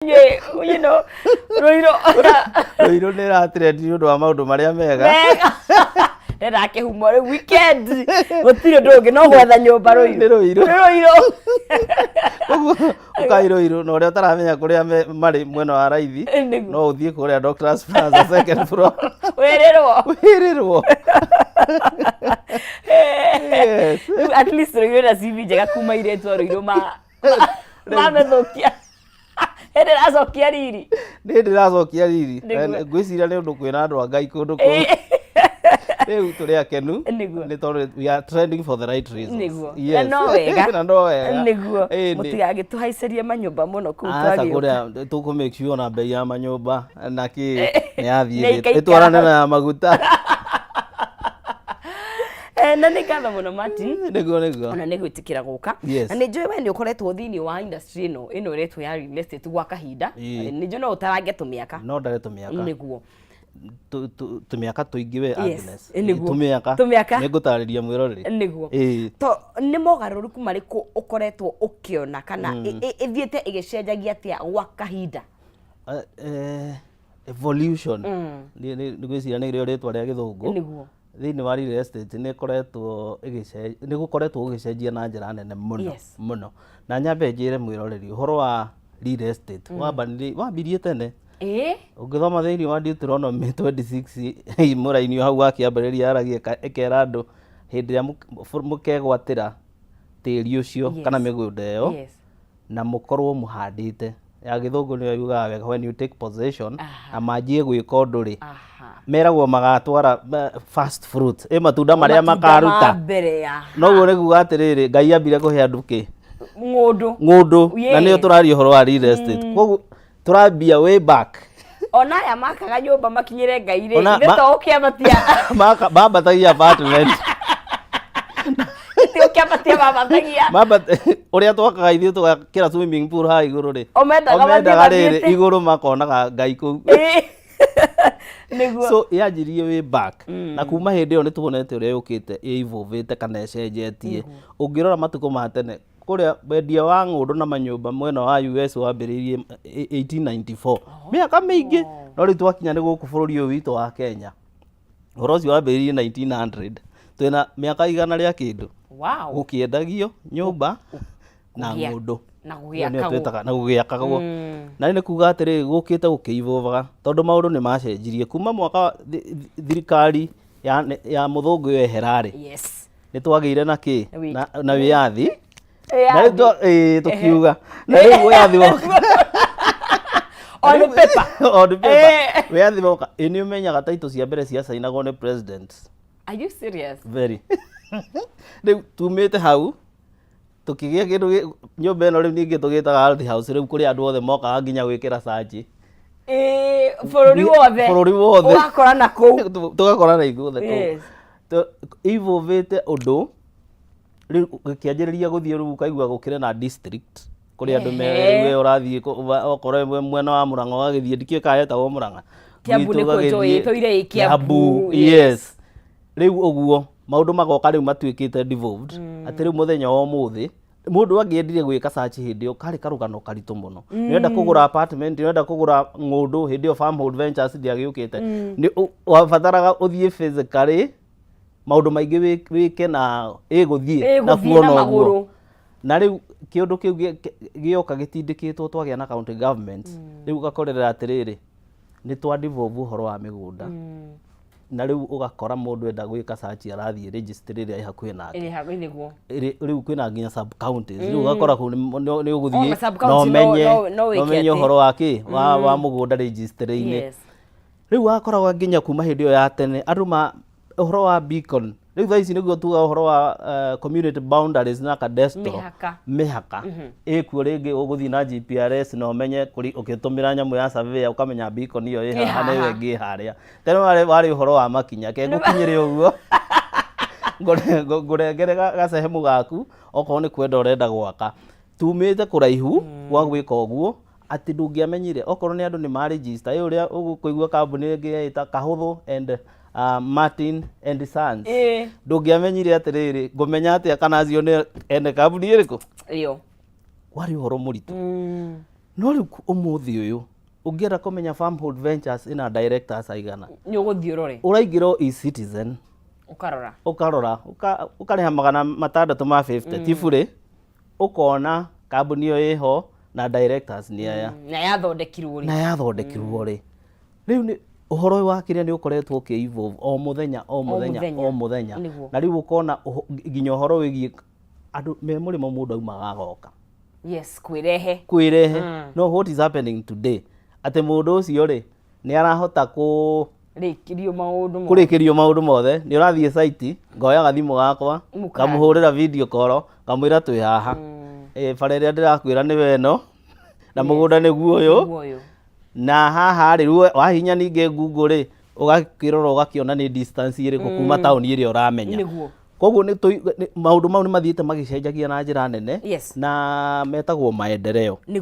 You know, Roiro nä ratrend nä å ndå wa maå ndå marä a mega ndenda kä humo rä weekend gå tirä ndå å ngä no gwetha nyå mba nä rå irå Roiro koguo å kairå irå na å rä a å taramenya kå rä a marä mwena wa raithi no å thiä kå rä a Doctors Plaza second floor wä rwo at least Roiro na CV njega kuma iretwo Roiro mamethũkia hĩndĩ ĩracokia riri nĩ ndĩracokia riri ngwĩciria nĩ ũndũ kwĩna andũ a Ngai kũndũ kũu rĩu tũrĩ akenu nĩ tondũ we are trending for the right reasons. Na no wega nĩguo mũtigagĩtũhaicerie manyũmba mũno kũu kũrĩa tũkũ make sure ona mbei ya manyũmba na kĩ nĩ yathiĩ ĩtwarane na ya maguta na nĩ ngatho mũno Martin nĩguo ona nĩ gwĩtĩkĩra gũka na nĩ njũĩ we nĩ ũkoretwo thĩinĩ wa industry ĩno ĩretwo ya real estate gwa kahinda nĩ njũĩ no ũtarange tũmĩaka no ndarĩ tũmĩaka nĩguo tũmĩaka tũingĩ we Agnes tũmĩaka nĩ ngũtarĩria mwĩroreri nĩguo nĩ mogarũrũku marĩkũ ũkoretwo ũkĩona kana ĩthiĩte ĩgĩcenjagia atĩa gwa kahinda evolution nĩ gwĩciria nĩ rĩo rĩtwa rĩa gĩthũngũ nĩguo thĩinĩ wa real estate nĩ gũkoretwo gũgĩcenjia na njĩra nene mũno na nyambe njĩre mwĩroreri ũhoro wa real estate wambirie tene ũngĩthoma thĩinĩ wa Deuteronomy 26 mũraini hau akĩambĩrĩria aragia ĩkera andũ hĩndĩ ĩrĩa mũkegwatĩra tĩri ũcio kana mĩgũnda ĩyo na mũkorwo mũhandĩte ya gĩthũngũ nĩyo yugaga wega when you take possession na manjie gwĩka ũndũ rĩ meragwo magatwara first fruit matunda marĩa makaruta noguo nĩ kuuga atĩrĩrĩ Ngai ambire kũhe andũ kĩ ng'ũndũ na nĩyo tũraria ũhoro wa real estate koguo tũrambia way back ona aya makaga nyũmba makinyĩre Ngai rĩ nĩ ũkĩambatia mambatagia apartment ũrĩa twakaga ithuĩ tũgakĩra swimming pool haha igũrũ rĩ omendaga rĩrĩ igũrũ makonaga Ngai kũu so yanjirie way back na kuma hĩndĩ ĩyo nĩ tuonete ũrĩa yũkĩte ĩivũvĩte kana ĩcenjetie ũngĩrora matukũ ma tene kũrĩa wendia wa ng'ũndũ na manyũmba mwena wa US wambĩrĩirie 1894 mĩaka mĩingĩ no rĩu twakinya nĩ gũkũ bũrũri ũyũ witũ wa Kenya ũhoro ũcio wambĩrĩirie 1900 twĩna mĩaka igana rĩa kĩndũ gũkĩendagio nyũmba na ng'ũndũ na gũgĩakagwo na nĩ kuuga atĩrĩ gũkĩte gũkĩivũvaga tondũ maũndũ nĩ macenjirie kuma mwaka thirikari ya mũthũngũ ĩyo eherarĩ nĩ twagĩire na kĩ na wĩyathi na rĩu tũkiuga na rĩu wĩyathi woka on paper wĩyathi woka nĩ ũmenyaga taitũ cia mbere cia cainagwo nĩ president. Are you serious? Very. Rĩu tumĩte hau tũkĩgĩa kĩndũ nyũmba ĩno rĩu ningĩ tũgĩtaga Ardhi House rĩu kũrĩ andũ othe mokaga nginya gwĩkĩra canji bũrũri wothe ũgakorana kũu tũgakorana ithuothe kũu ivũvĩte ũndũ rĩu gĩkĩanjĩrĩria gũthiĩ rĩu ũkaigua gũkĩrĩ na district kũrĩ andũ we ũrathiĩ okorwo mwena wa Mũrang'a ũgagĩthiĩ ndikĩũĩ kana hetagwo Mũrang'a Kiambu nĩ kũnjũĩ Kiambu yes rĩu ũguo maũndũ magoka rĩu matuĩkĩte devolved atĩ rĩu mũthenya wa ũmũthĩ mũndũ angĩendire gwĩka search hĩndĩ ĩyo karĩ karũgano karitũ mũno nĩwenda kũgũra apartment nĩwenda kũgũra ng'ũndũ hĩndĩ ĩyo Farmhold Ventures ndĩagĩũkĩte wabataraga ũthiĩ physically maũndũ maingĩ wĩke na ĩgũthiĩ na kuona ũguo na rĩu kĩũndũ kĩu gĩoka gĩtindĩkĩtwo twagĩa na county government rĩu ũgakorera atĩrĩrĩ nĩ twa devolve ũhoro wa mĩgũnda na rĩu ũgakora mũndũ enda gwĩka search arathiĩ registry ĩrĩa ĩ hakuhĩ nake rĩu kwĩna nginya sub counties rĩu ũgakora kũu nĩ ũgũthiĩ na ũmenye ũhoro wa kĩ wa mũgũnda registry-inĩ rĩu wakoragwo nginya kuma hĩndĩ ĩyo ya tene andũ ũhoro wa beacon rĩu thaa ici nĩguo tuga ũhoro wa community boundaries na cadastral mĩhaka ĩkuo rĩngĩ ũgũthiĩ na GPRS na ũmenye ũkĩtũmĩra nyamũ ya surveyor ũkamenya beacon ĩyo ĩ haha nĩyo ĩngĩ harĩa tene warĩ ũhoro wa makinya ke ngũkinyĩre ũguo ngũrengere gacehemu gaku okorwo nĩ kwenda ũrenda gwaka tumĩte kũraihu gwa gwĩka ũguo atĩ ndũngĩamenyire okorwo nĩ andũ nĩ ma-register ũrĩa ũgũkũigua kambuni ĩngĩ ĩta Kahũthũ and Martin and Sons ndũngĩamenyire atĩrĩrĩ ngũmenya atĩa kana acio nĩ ene kambuni ĩrĩkũ warĩ ũhoro mũritũ no rĩu ũmũthĩ ũyũ ũngĩenda kũmenya Farmhood Ventures ina directors aigana nĩ ũgũthiĩ ũrore ũraingĩra eCitizen ũkarora ũkarĩha 650 ti bure ũkona kambuni ĩyo ĩho na directors nĩ aya na yathondekirwo rĩ rĩu nĩ ũhoro ũyũ wa kĩrĩa nĩ ũkoretwo ũkĩ-evolve o mũthenya na rĩu ũkona nginya ũhoro wĩgiĩ andũ me mũrĩmo mũndũ aumaga agoka kwĩrehe no what is happening today atĩ mũndũ ũcio rĩ nĩ arahota kũrĩkĩrio maũndũ mothe nĩ ũrathiĩ site ngoya gathimũ gakwa ngamũhũrĩra video call ngamwĩra twĩ haha bara ĩrĩa ndĩrakwĩra nĩ weno na mũgũnda nĩguo ũyũ na haha rĩ wahinya ningĩ Google rĩ ũgakĩrora ũgakĩona nĩ distance ĩrĩkũ kuma taũni ĩrĩa ũramenya koguo maũndũ mau nĩ mathiĩte magĩcenjagia na njĩra nene na metagwo maendeleo nĩ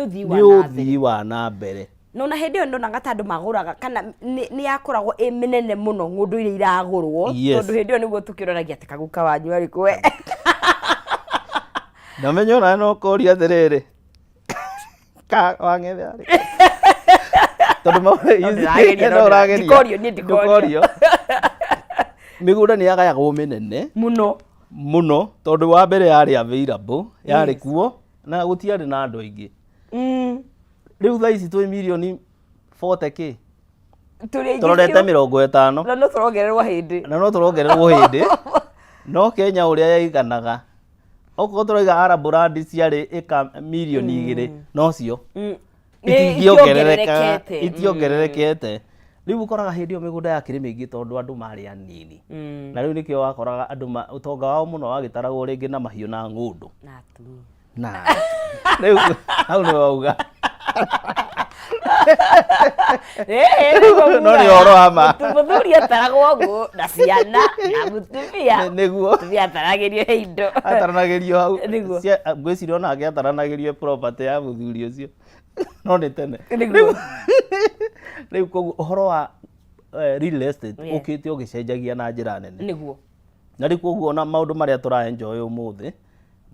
ũthii wa na mbere no na hĩndĩ ĩyo ndonaga ta andũ magũraga kana nĩ yakoragwo ĩ mĩnene mũno ng'ũndũ iria iragũrwo tondũ hĩndĩ ĩyo nĩguo tũkĩroragia atĩ kaguka wanyu arĩkũ we ndamenya ona no kũria atĩrĩrĩ wang'ethe arĩ tondũ ndikorio mĩgũnda nĩ yagayagwo mĩnene mũno tondũ wa mbere yarĩ available yarĩ kuo na gũtiarĩ na andũ aingĩ rĩu thaa ici twĩ mirioni 40k tũrorete 50 na no tũrongererwo hĩndĩ no Kenya ũrĩa yaiganaga okorwo tũraiga Arab land ciarĩ ĩka mirioni 2 nocio itiongererekete rĩu ũkoraga hĩndĩ ĩyo mĩgũnda yakĩrĩ mĩingĩ tondũ andũ marĩ anini na rĩu nĩkĩo wakoraga andũ ũtonga wao mũno wagĩtaragwo rĩngĩ na mahiũ na ng'ũndũ na rĩu hau nĩ wauga no nĩ ũhoro wa ma mũthuri ataragwo ngũ na ciana na mũtumia nĩguo ataragĩrio indo ataranagĩrio hau ngwĩciria onake ataranagĩrio property ya mũthuri ũcio no nĩ tene rĩu koguo ũhoro wa real estate ũkĩte ũgĩcenjagia na njĩra nene na rĩu koguo ona maũndũ marĩa tũra-enjoy ũmũthĩ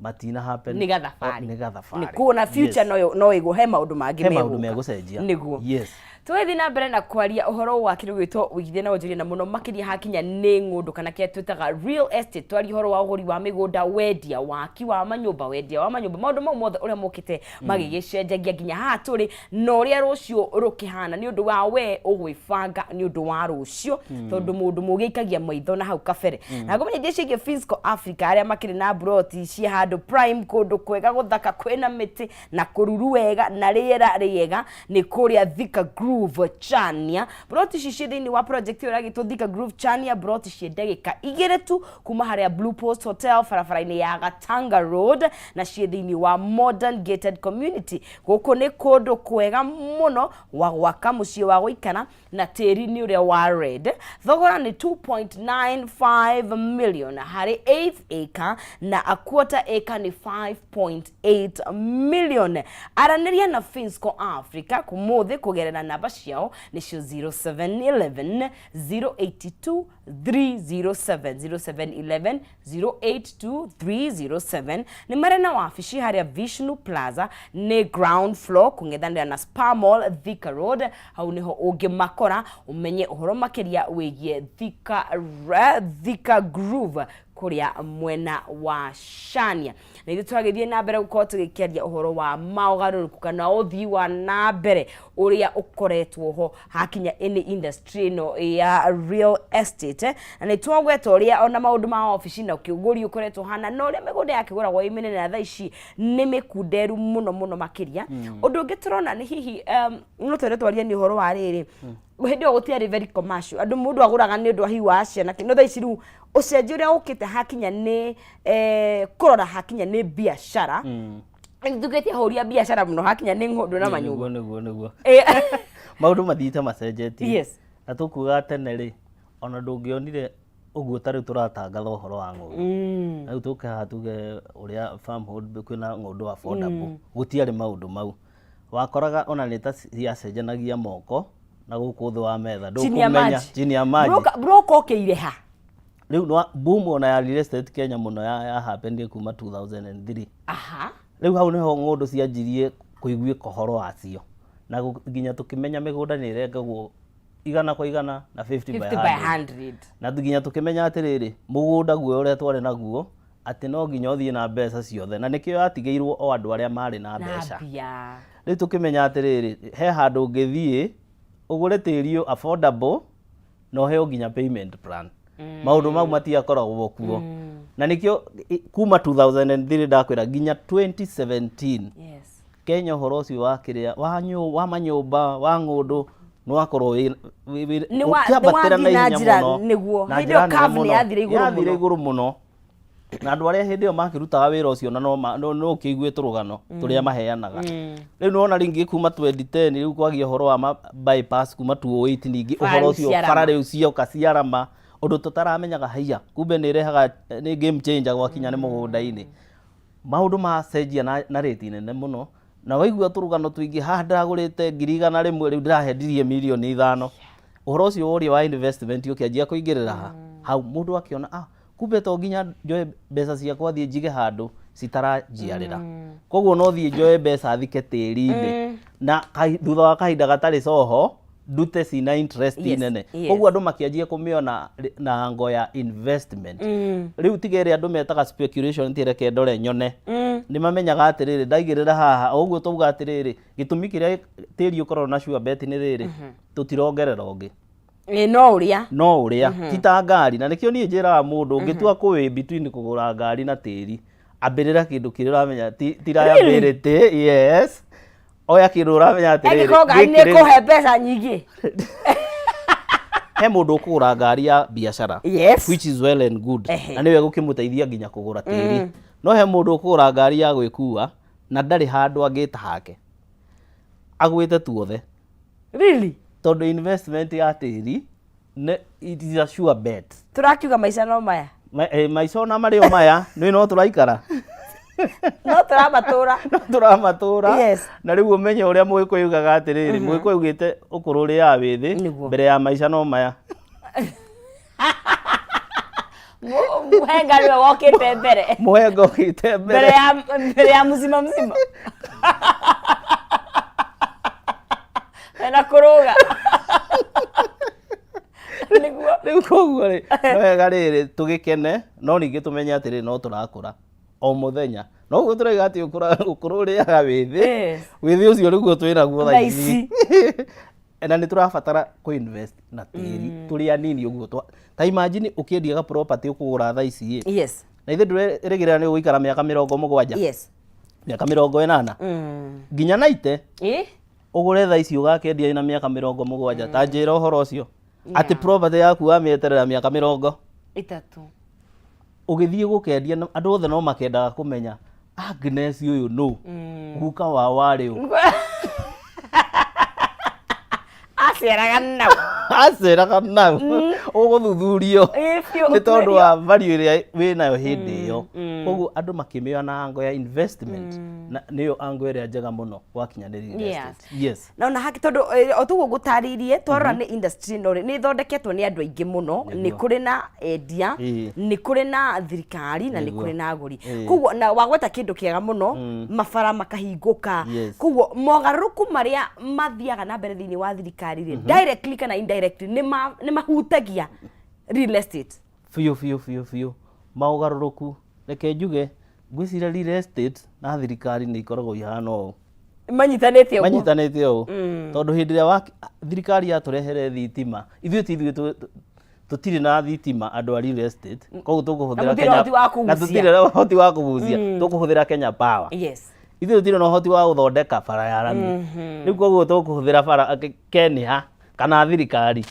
matina happen nĩ gathabarĩ kuona future no ĩgũhe maũndũ mangĩ megũcenjia twĩthi na mbere na kwaria ũhoro wa kĩndũ gwĩtwo ũigithia na wonjoria na mũno makĩria hakinya nĩ ng'ũndũ kana kĩrĩa twĩtaga real estate twaria ũhoro wa ũgũri wa mĩgũnda wendia waki wa manyũmba maũndũ mau mothe ũrĩa mokĩte magĩgĩcenjagia nginya haha tũrĩ na ũrĩa rũciũ rũkĩhana nĩ ũndũ wa we ũgwĩbanga nĩ ũndũ wa rũciũ tondũ mũndũ mũgĩ aikagia maitho na hau kabere na ngũmenya indo ciĩgiĩ Finsco Africa arĩa makĩrĩ na broti cia handũ prime kũndũ kwega gũthaka kwĩna mĩtĩ na kũruru wega na rĩera rĩega nĩ kũrĩa Thika Groove Chania broti ciĩ thĩinĩ wa project ĩyo ĩragĩtwo Thika Groove Chania broti ciĩ ndagĩka 2 tu kuma harĩa Blue Post Hotel barabara-inĩ ya Gatanga Road na ciĩ thĩinĩ wa Modern Gated Community gũkũ nĩ kũndũ kwega mũno wa gwaka mũciĩ wa gũikara na tĩri nĩ ũrĩa wa red thogora nĩ 2.95 million harĩ 8th acre na a quarter acre nĩ 5.8 million aranĩria na Finsco Africa kũmũthĩ kũgerera namba ciao nĩcio 0711 082 307 0711 082 307 nĩ marĩ na wabici harĩa Vishnu Plaza nĩ ground floor kũng'ethanĩra na Spar Mall Thika Road hau nĩho ũngĩmakora ũmenye ũhoro makĩria wĩgiĩ Thika Groove kũrĩa mwena wa Chania na ithuĩ twagĩthiĩ na mbere gũkorwo tũgĩkĩaria ũhoro wa maũgarũrũku kana ũthii wa na mbere ũrĩa ũkoretwo ho hakinya any industry ĩno ya real estate na nĩ twagweta ũrĩa ona maũndũ ma ofici na ũkĩũgũri ũkoretwo hana na ũrĩa mĩgũnda yakĩgũragwo ĩ mĩnene na thaa ici nĩ mĩkunderu mũno makĩria ũndũ ũngĩ tũrona nĩ hihi no twende twarie nĩ ũhoro wa rĩrĩ hĩndĩ ĩyo gũtiarĩ very commercial andũ mũndũ agũraga nĩ ũndũ wa hihi wa ciana no thaa ici rĩu ũcenjia ũrĩa ũkĩte hakinya nĩ kũrora hakinya nĩ biacara Ndugetia horia biashara mũno hakinya nĩ ng'ũndũ na manyũmba nĩguo maũndũ mathiĩte macenjetie na tũkuga tene rĩ ona ndũngĩonire ũguo tarĩ tũratangatha ũhoro wa ng'ũndũ rĩu tũkaha tuge ũrĩa Farmhood kwĩna ng'ũndũ affordable gũtiarĩ maũndũ mau wakoraga ona nĩ ta ciacenjanagia moko na gũkũ thĩ wa metha ndũkũmenya chini ya maji broker ũkĩire ha rĩu boom ona ya real estate Kenya mũno ya happen kuma 2003 aha rĩu hau nĩho ng'ũndũ cianjirie kuiguika horo wacio na nginya tukimenya migunda ni irengagwo igana kwa igana na 50 by 100 na nginya tukimenya atiriri mugunda guo uria twari naguo ati no nginya uthie na mbeca ciothe na nikio yatigeirwo o andu aria mari na mbeca riu tukimenya atiriri he handu ungithie ugure tiri affordable no heo nginya payment plan maundu mau matiakoragwo kuo na nikio kuma 2003 ndakwira nginya 2017 Kenya horo ucio wa kiria wa manyumba wa ngundu no akorwo ukiambatira na ihenya muno niguo hindio kavni yathire iguru muno na andu aria hindi yo makirutaga wira ucio na no ukiguite rugano turia maheanaga riu no ona ringi kuma 2010 riu kwagia horo wa bypass kuma 2008 ningi uhoro ucio bara riu cio kaciarama undu tutaramenyaga haiya kumbe ni rehaga ni game changer gwakinya ni mugunda-ini maundu ma cenjia na rate nene muno na waigua turugano twingi ha ndagurite 100,000 rimwe riu ndirahendirie milioni 5 uhoro ucio uri wa investment ukianjia kuingirira hau mundu akiona kumbe to nginya njoe mbeca ciakwa thie njige handu citarajiarira koguo no thie njoe mbeca thike tiri-ini na thutha wa kahinda gatari coho ndute cina interest nene koguo andu makianjia kumiona na ngo ya investment riu tigere andu metaga speculation tireke ndore nyone ni mamenyaga atiriri ndaigirira haha oguo tuuga atiriri gitumi kiria tiri ukorwo na sure bet ni riri tutirongerera ungi no uria tita ngari na nikio nie njiraga mundu ungitua kuwi between kugura ngari na tiri ambirira kindu kiria uramenya ti liability yes oya kindu uramenya atiriri ni kuhe mbeca nyingi he mundu ukugura ngari ya biashara which is well and good na niwe gukimuteithia nginya kugura tiri no he mundu ukugura ngari ya gwikua na ndari handu angita hake agwite tuothe really tondu investment ya tiri it is a sure bet turakiuga maica no maya maica na mario maya no turaikara no turamatura na riu umenye uria mwiko yugaga atiriri mwiko yugite ukuru ri ya withi mbere ya maica no maya muhenga niwe wokite mbere muhenga ukite mbere ya muzima na kuruga riu koguo ri wega riri tugikene no ningi tumenye atiri no turakura o muthenya no guo turaiga ati ukuru riaga withi ucio niguo twinaguo thaici na ni turabatara ku invest na tiri turi anini uguo ta imagine ukiendia ga property ukugura thaici na ithe ndurerigirira ni uguikara miaka 70 miaka 80 nginya 90 ugure thaici ugakendia ina miaka 70 ta njira uhoro ucio ati property yaku wa mieterera miaka 30 ugithie gukendia andu othe no makendaga kumenya Agnes uyu no guka wa wari u aceraga nau uguthuthurio ni tondu wa value iria winayo hindi iyo koguo andu makimia na ngo ya investment na niyo ango iria njega muno gwakinyanĩria yes na ona haki tondu otuguo gutaririe twarora ni industry no ni thondeketwo ni andu aingi muno ni kuri na endia ni kuri na thirikari na ni kuri na aguri koguo na wagweta kindu kiega muno mabara makahinguka koguo mogaruku maria mathiaga na mbere thiini wa thirikari directly kana indirectly ni mahutagia real estate fiu maugaruruku reke njuge ngwiciria real estate na thirikari ni ikoragwo ihana ũũ manyitanĩte ũũ tondu hĩndĩ ĩrĩa thirikari yatũrehere thitima ithuĩ tutire na thitima andu a real estate koguo tukuhuthira Kenya na tutire na hoti wa kugucia tukuhuthira Kenya Power ithuĩ tutire na hoti wa guthondeka bara ya rami riu koguo tukuhuthira bara Kenya kana thirikari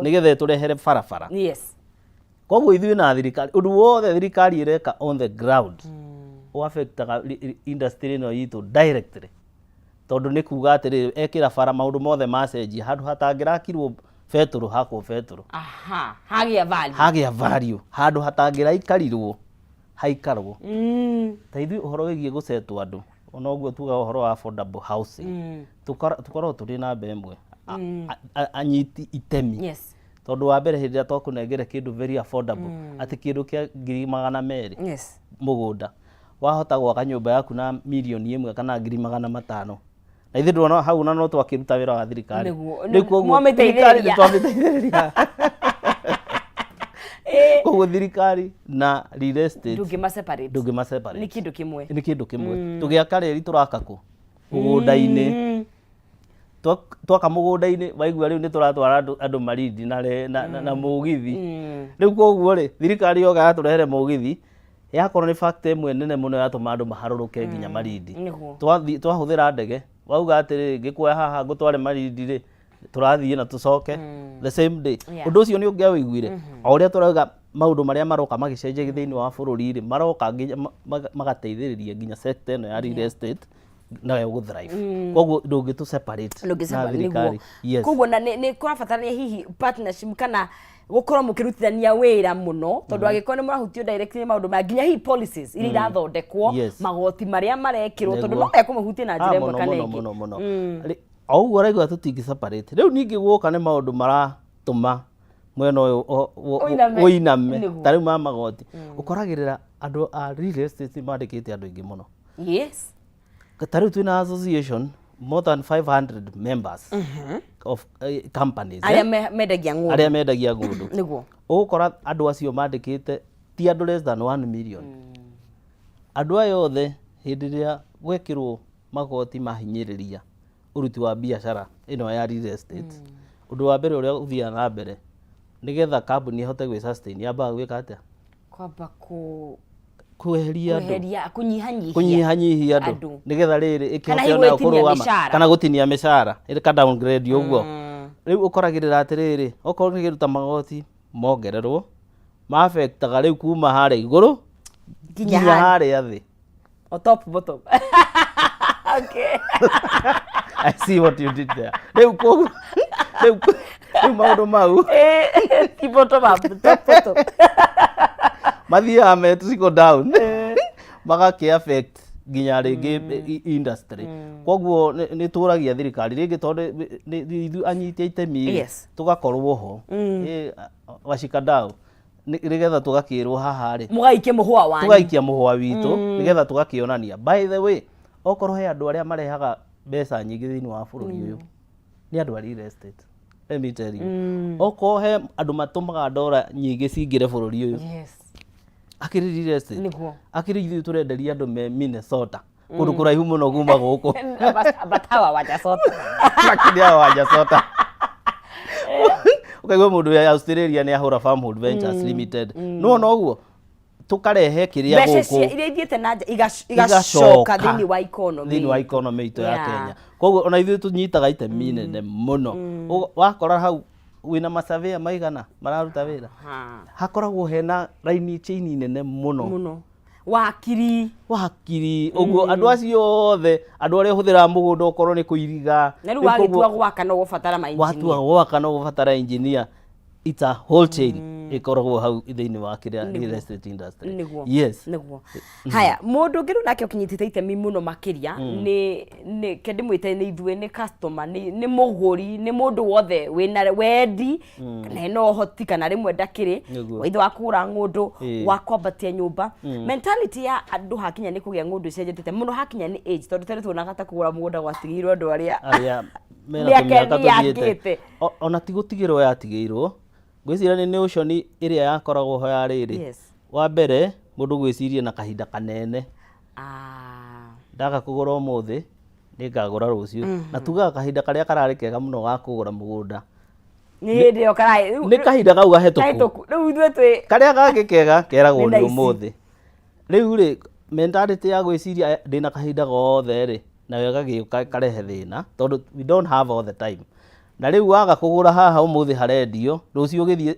nigetha turehere bara koguo ithuĩ na thirikari undu wothe thirikari ireka on the ground affectaga industry no itu directly tondu ni kuga atiri ekira bara maundu mothe macenjia handu hatangirakirwo beturu hako beturu hagia value handu hatangiraikarirwo haikarwo ta ithuĩ uhoro wigie gucetwo andu ona uguo tuga uhoro wa affordable housing tukorwo turi na mbemwe anyiti itemi tondu wa mbere hĩndĩ ĩrĩa twakũnengere kindu very affordable ati kindu kia 200,000 mugunda wahota gwaka nyumba yaku na milioni 1 kana 500,000 na ithe ndona hau na no twakiruta wira wa thirikari mwamiteithĩrĩria twamiteithĩrĩria koguo thirikari na real estate ndũngĩmaseparate nĩ nĩ kĩndũ kĩmwe tũgĩaka reri tũraka kũ mũgũnda-inĩ twaka mũgũnda-inĩ waigua rĩu nĩ tũratwara andũ Malindi na mũgithi rĩu koguo rĩ thirikari yoga yatũrehere mũgithi yakorwo nĩ factor ĩmwe nene mũno yatũma andũ maharũrũke nginya Malindi twahũthĩra ndege wauga atĩrĩ ngĩkuoya haha ngũtware Malindi rĩ tũrathiĩ na tũcoke the same day ũndũ ũcio nĩ ũngĩawĩiguire o ũrĩa tũrauga maũndũ marĩa maroka magĩcenjagia thĩinĩ wa bũrũri rĩ maroka nginya magateithĩrĩria nginya sector ĩno ya real estate nayo gũthrive koguo ndũngĩtũ separate na thirikari koguo na nĩ kũrabatarania hihi partnership kana gũkorwo mũkĩrutithania wĩra mũno tondũ angĩkorwo nĩ mũrahutio directly maũndũ ma nginya hihi policies iria irathondekwo magoti marĩa marekĩrwo tondũ no ekũmũhutie na njĩra ĩmwe kana ĩngĩ o ũguo araigua tũtingĩ separate rĩu ningĩ guoka nĩ maũndũ maratũma mwena ũyũ ũiname ta rĩu ma magoti ũkoragĩrĩra andũ a real estate mandĩkĩte andũ aingĩ mũno ta rĩu twĩna association more than 500 members of companies arĩa mendagia ng'ũndũ nĩguo ũgũkora andũ acio mandĩkĩte ti andũ less than 1 million andũ aya othe hĩndĩ ĩrĩa gwekĩrwo magoti mahinyĩrĩria ũruti wa biacara ĩno ya real estate ũndũ wa mbere ũrĩa ũthiaga na mbere nĩgetha kambuni ĩhote gwĩ sustain yambaga gwĩka atĩa kwamba kweheria kũnyihanyihia andũ nĩgetha rĩrĩ ĩkĩhote nayo kũrũgama kana gũtinia mĩcara ĩka downgrade ũguo rĩu ũkoragĩrĩra atĩrĩrĩ okorwo nĩ kĩruta magoti mongererwo ma-affectaga rĩu kuma harĩa igũrũ nginya harĩa thĩ top bottom okay I see what you did there rĩu maũndũ mau ti bottom up top bottom mathiaga me trickle down magakĩ-affect nginya rĩngĩ industry koguo nĩ tũragia thirikari rĩngĩ tondũ ithuĩ anyitia itemi tũgakorwo ho washikadau nĩgetha tũgakĩrwo haha rĩ tũgaikia mũhwa witũ nĩgetha tũgakĩonania by the way okorwo he andũ arĩa marehaga mbeca nyingĩ thĩinĩ wa bũrũri ũyũ nĩ andũ a real estate let me tell you okorwo he andũ matũmaga ndora nyingĩ cingĩre bũrũri ũyũ akĩrĩ real estate akĩrĩ ithuĩ tũrenderia andũ me Minnesota kũndũ kũraihu mũno kuma gũkũ batawa Wajacota makĩria Wajacota ũkaigua mũndũ ya Australia nĩ ahũra Farmhood Ventures Limited no ũguo tũkarehe kĩrĩa gũkũ mbeca iria ithiĩte na nja igacoka thĩinĩ wa economy itũ ya Kenya koguo ona ithuĩ tũnyitaga itemi nene mũno wakora hau wĩna masurveyor maigana mararuta wĩra hakoragwo hena raini chain nene mũno wakiri ũguo andũ acio othe andũ arĩa hũthĩra mũgũnda okorwo nĩ kũiriga na rĩu wagĩtua gwaka no gũbatara engineer it's a whole chain ikoragwo hau thĩinĩ wa kĩrĩa real estate industry nĩguo haya mũndũ ũngĩ nake ũkinyitĩte itemi mũno makĩria nĩ kendĩmwĩte nĩ ithuĩ nĩ customer nĩ mũgũri nĩ mũndũ wothe wĩna wendi kana hena ũhoti kana rĩmwe ndakĩrĩ waithe wa kũgũra ng'ũndũ wa kwambatia nyũmba mentality ya andũ hakinya nĩ kũgĩa ng'ũndũ icenjetete mũno hakinya nĩ age tondũ tene tuonaga ta kũgũra mũgũnda gwatigĩirwo andũ arĩa mĩaka ona ti gũtigĩrwo yatigĩirwo gwĩciria nĩ notion ĩrĩa yakoragwo ho ya rĩrĩ wa mbere mũndũ gwĩciria na kahinda kanene ndaga kũgũra ũmũthĩ nĩngagũra rũciũ na tugaga kahinda karĩa kararĩ kega mũno ga kũgũra mũgũnda nĩ kahinda kau gahetũku karĩa gangĩ kega keragwo nĩ ũmũthĩ rĩu rĩ mentality ya gwĩciria ndĩna kahinda gothe rĩ nayo gagĩũka karehe thĩna tondũ we don't have all the time na rĩu waga kũgũra haha ũmũthĩ harendio rũciũ ũgĩthiĩ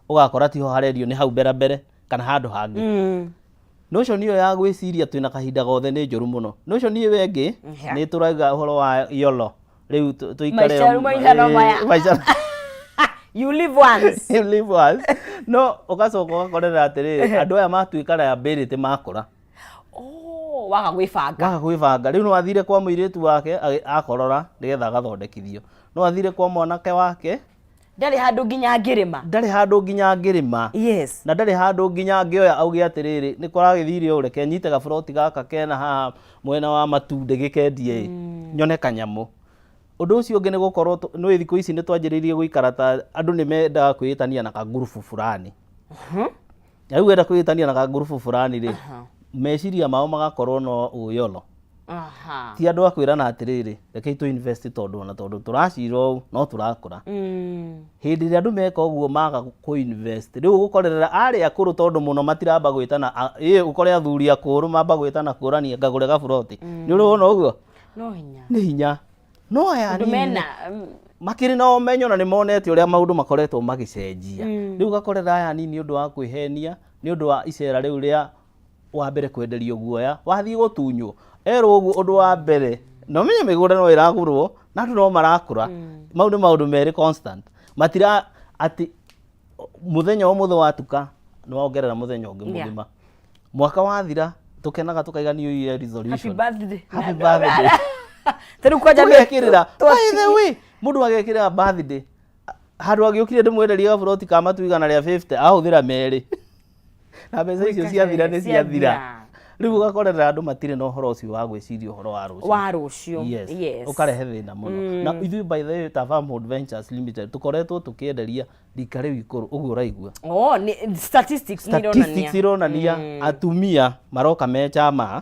ũgakora tiho harendio nĩ hau mbere kana handũ hangĩ notion ĩyo ya gwĩciria twĩna kahinda gothe nĩ njũru mũno notion ĩyo ĩngĩ nĩ tũrauga ũhoro wa yolo rĩu tũikare you live once no ũgacoka ũgakorera atĩrĩrĩ andũ aya matuĩka liability makũra waga gwĩbanga rĩu no athire kwa mũirĩtu wake akorora nĩgetha agathondekithio no athire kwa mwanake wake ndarĩ handũ nginya ngĩrĩma. Ndarĩ handũ nginya ngĩrĩma. Yes. Na ndarĩ handũ nginya ngĩoya auge atĩrĩrĩ nĩ kũragĩthire ũũ reke nyite gaburoti gaka kena haha mwena wa Matunde gĩkendie nyone kanyamũ. Ũndũ ũcio ũngĩ nĩ gũkorwo nĩ thikũ ici nĩ twanjĩrĩirie gũikara ta andũ nĩ mendaga kwĩĩtania na kangurubu fulani. Rĩu wenda kwĩĩtania na kangurubu fulani rĩ meciria mao magakorwo no ũyolo. Ti andũ a kwĩrana atĩrĩrĩ reke tũ invest tondũ tũracira ũũ no tũrakũra. Hĩndĩ ĩrĩa andũ meka ũguo maga kũ-invest rĩu ũgũkorera arĩa akũrũ tondũ mũno matiramba gwĩtana ũkore athuri akũrũ mamba gwĩtana kũrania ngagũre gaburoti. Nĩ ũrona ũguo? No hinya. Nĩ hinya. No aya nini makĩrĩ na ũmenyo na nĩ monete ũrĩa maũndũ makoretwo magĩcenjia. Rĩu ũgakorera aya nini ũndũ wa kwĩhenia nĩ ũndũ wa icera rĩu rĩa wa mbere kwenderio guoya wathiĩ gũtunywo erwo ũguo ũndũ wa mbere no menye mĩgũnda no ĩragũrwo na andũ no marakũra. Mau nĩ maũndũ merĩ constant matira atĩ mũthenya ũmũthĩ watuka nĩ wongerera mũthenya ũngĩ mũgima. Mwaka wathira tũkenaga tũkaiganio resolution. Happy birthday. Tũrĩ kwanja gwĩkĩrĩra by the way mũndũ agekĩrĩra birthday handũ agĩũkire ndĩmwenderia gaburoti ka matuigana rĩa 50 ahũthĩra merĩ na mbeca icio ciathira nĩ ciathira. Rĩu ũgakorera andũ matirĩ na ũhoro ũcio wa gwĩciria ũhoro wa rũciũ. Yes. Ũkarehe thĩna mũno. Na ithuĩ by the way ta Farmhood Ventures Limited tũkoretwo tũkĩenderia rika rĩu ikũrũ ũguo ũraigua. Statistics ironania atumia maroka me chama.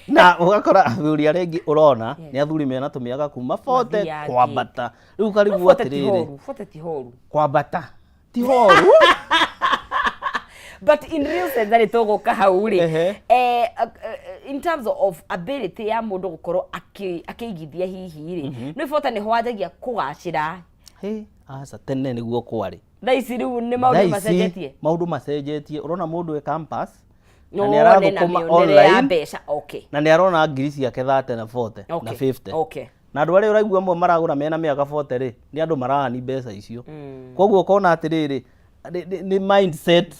Na ũgakora athuri arĩa aingĩ ũrona nĩ athuri mena tũmĩaka kuma 40 kwambata. Rĩu ũkarigwo atĩrĩrĩ kwambata ti horu. But in real sense that tũgũka hau rĩ in terms of ability ya mũndũ gũkorwo akĩigithia hihi rĩ no ibota nĩ hwanjagia kũgacĩra. Aca tene nĩguo kwarĩ. Thaa ici rĩu nĩ maũndũ macenjetie. Maũndũ macenjetie ũrona mũndũ e campus na nĩ arathũkũma online na nĩ arona ngiri ciake 30 na 40 na 50. Na andũ arĩa ũraigua amwe maragũra mena mĩaka 40 rĩ nĩ andũ mararani mbeca icio. Koguo ũkona atĩrĩrĩ ni mindset.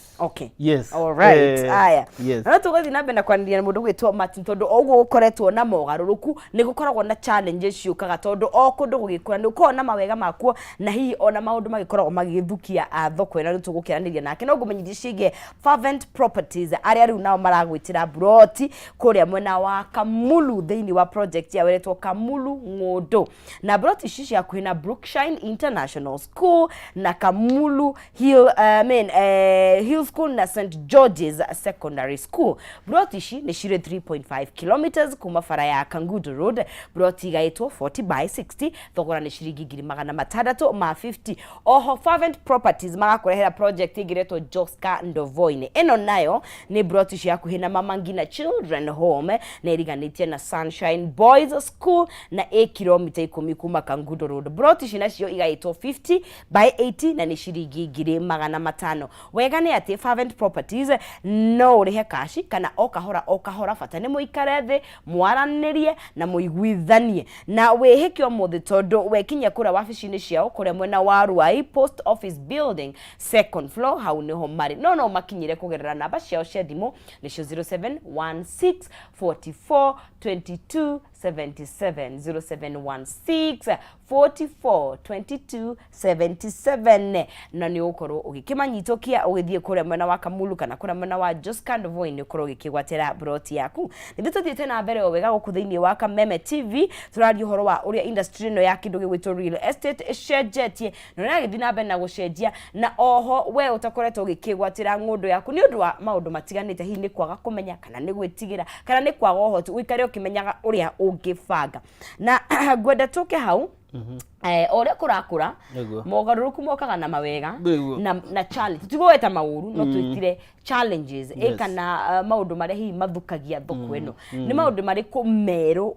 Yes. All right. Aya. Na tugathi na mbere na kwanĩria na mũndũ gwĩtwo Martin tondu ũguo ũkoretwo na mogarũrũku nĩ gũkoragwo na challenges ciũkaga tondu o kũndũ gũgĩkũra nĩ ũkoragwo na mawega makuo na hihi ona maũndũ magĩkoragwo magĩthukia thoko na tũgũkĩranĩria nake no ngũmenyithie ciĩgiĩ Fervent Properties arĩa rĩu nao maragwĩtĩra broti kũrĩa mwena wa Kamulu thĩinĩ wa project ya weretwo Kamulu Ng'ũndũ na broti ici cia kwĩna Brookshine International School na Kamulu Hill School na St George's Secondary School. Broti ici nĩ cirĩ 3.5 kilometers kuma bara ya Kangundo Road. Broti igaĩtwo 40 by 60 thogora nĩ ciringi 650. Oho Fervent Properties magakũrehera project ĩgĩretwo Joska Ndovoine. Ĩno nayo nĩ broti cia hakuhĩ na Mama Ngina Children Home na ĩriganĩtie na Sunshine Boys School na kilomita 10 kuma Kangundo Road. Broti ici nacio igaĩtwo 50 by 80 na nĩ ciringi 500. Wega nĩ atĩ Fervent Properties no ũrĩhe kashi kana o kahora bata nĩ mũikare thĩ mwaranĩrie na mũiguithanie na wĩhĩke mũthĩ tondũ wekinya kũrĩa wabici-inĩ ciao kũrĩa mwena wa Ruai Post Office Building second floor hau nĩho marĩ no makinyire kũgerera namba ciao cia thimũ nĩcio 0716 44 22 77 0716 44 22 77 na nĩ ũkorwo ũgĩkĩmanyitũkia ũgĩthiĩ kũrĩa mwena wa Kamulu kana kũrĩa mwena wa Joska Ndovoine ũkorwo ũgĩkĩgwatĩra broti yaku. Nĩ tũthiĩte na mbere wega gũkũ thĩinĩ wa Kameme TV tũraria ũhoro wa ũrĩa industry ĩno ya kĩndũ gĩgwĩtwo real estate ĩcenjetie na nĩ agĩthiĩ na mbere na gũcenjia na oho we ũtakoretwo ũgĩkĩgwatĩra ng'ũndũ yaku nĩ ũndũ wa maũndũ matiganĩte hihi nĩ kwaga kũmenya kana nĩ gwĩtigĩra kana nĩ kwaga ũhoti ũikare ũkĩmenyaga ũrĩa ũngĩbanga na ngwenda tũke hau ũrĩa kũrakũra mogarũrũku mokaga na mawega na challenge tigweta maũru no twĩtire challenges kana maũndũ marĩa hihi mathukagia thoko ĩno nĩ maũndũ marĩkũ merũ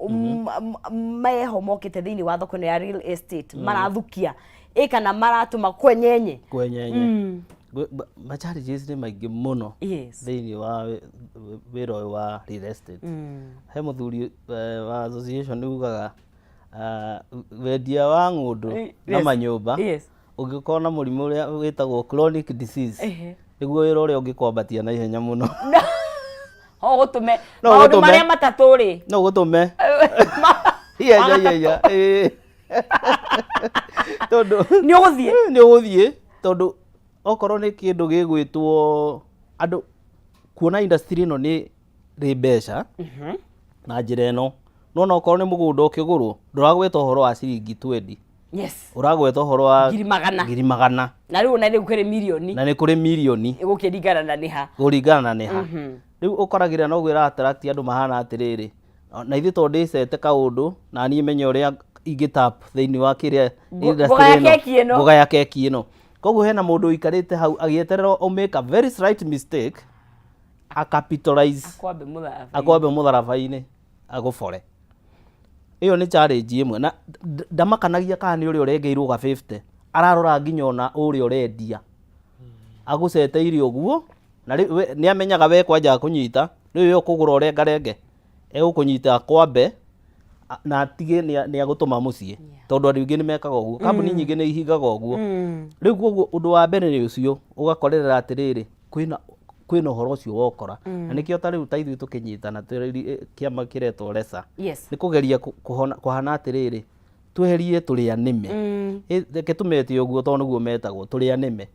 meho mokĩte thĩinĩ wa thoko ĩno ya real estate marathukia kana maratũma kwenyenye ma challenges nĩ maingĩ mũno thĩinĩ wa wĩra ũyũ wa real estate. He mũthuri wa association ugaga wendia wa ng'ũndũ na manyũmba ũngĩkorwo na mũrimũ ũrĩa wĩtagwo chronic disease nĩguo wĩra ũrĩa ũngĩkwambatia na ihenya mũno. Gũtũme maũndũ marĩa matatũ rĩ no gũtũme tondu nĩ ũgũthiĩ nĩ ũgũthiĩ tondu okorwo nĩ kĩndũ gĩgwĩtwo andũ kuona industry ĩno nĩ rĩ mbeca na njĩra ĩno no okorwo nĩ mũgũnda ũkĩgũrwo ndũragweta ũhoro wa ciringi 20 yes ũragweta ũhoro wa 100,000 na rĩu ona nĩ kũrĩ mirioni na nĩ kũrĩ mirioni ĩgũkĩringana na nĩ ha kũringana na nĩ ha rĩu ũkoragĩra no gwĩra attract andũ mahana atĩrĩrĩ na ithuĩ tondũ ndĩcete kaũndũ na niĩ menye ũrĩa ingĩtap thĩinĩ wa kĩrĩa mboga ya keki ĩno koguo hena mũndũ ũikarĩte hau agĩeterera o make a very slight mistake a capitalize akwambe mũtharaba-inĩ agũbore ĩyo nĩ challenge ĩmwe na ndamakanagia kana nĩ ũrĩa ũrengeirwo ga 50 ararora nginya ona ũrĩa ũrendia agũceteire ũguo na nĩ amenyaga we kwanja kũnyita rĩu ũkũgũra ũrengarenge egũkũnyita kwambe na atige nĩ agũtũma mũciĩ tondũ andũ aingĩ nĩ mekaga ũguo kambuni nyingĩ nĩ ihingaga ũguo rĩu koguo ũndũ wa mbere nĩ ũcio ũgakorera atĩrĩrĩ kwĩna ũhoro ũcio wokora na nĩkĩo ta rĩu ta ithuĩ tũkĩnyitana kĩama kĩretwo RESA nĩ kũgeria kũhana atĩrĩrĩ tweherie tũrĩa nĩme reke tũmete ũguo tondũ nĩguo metagwo tũrĩa nĩme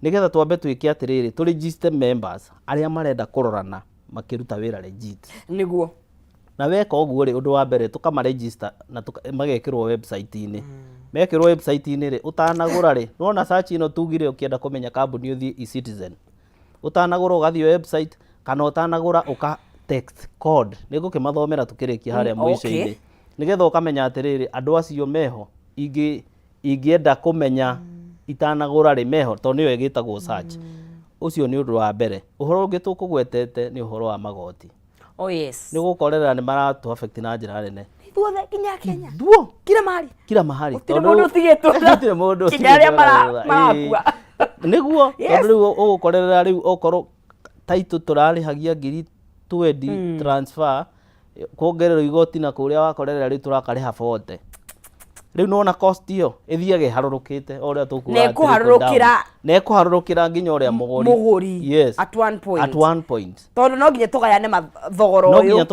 nĩgetha twambe twĩke atĩrĩrĩ tũ register members arĩa marenda kũrorana makĩruta wĩra legit nĩguo na weka ũguo rĩ ũndũ wa mbere tũkamaregister na magekĩrwo website-inĩ mekĩrwo website-inĩ rĩ ũtanagũra rĩ nona search ĩno tugire ũkĩenda kũmenya kambuni ũthiĩ eCitizen ũtanagũra ũgathiĩ website kana ũtanagũra ũka text code nĩngũkĩmathomera tũkĩrĩkia harĩa mũico-inĩ nĩgetha ũkamenya atĩrĩrĩ andũ acio meho ingĩenda kũmenya itanagũra rĩ meho tondũ nĩyo ĩgĩtagwo search ũcio nĩ ũndũ wa mbere ũhoro ũngĩ tũkũgwetete nĩ ũhoro wa magoti oh yes nĩ gũkorera nĩ maratu affect na njĩra nene ithuothe nginya Kenya duo kila mahali tondũ mũndũ ũtigĩtwo gũtirĩ mũndũ nginya arĩa marakua nĩguo tondũ rĩu ũgũkorera rĩu okorwo title tũrarĩhagia 20 transfer kuongererwo igoti na kũrĩa wakorera rĩu tũrakarĩha 40 rĩu nona cost iyo ĩthiage harũrũkĩte o ũrĩa tũkuga na ĩkũharũrũkĩra nginya ũrĩa mũgũri yes at one point tondũ no nginya tũgayane mathogoro ũyũ no nginya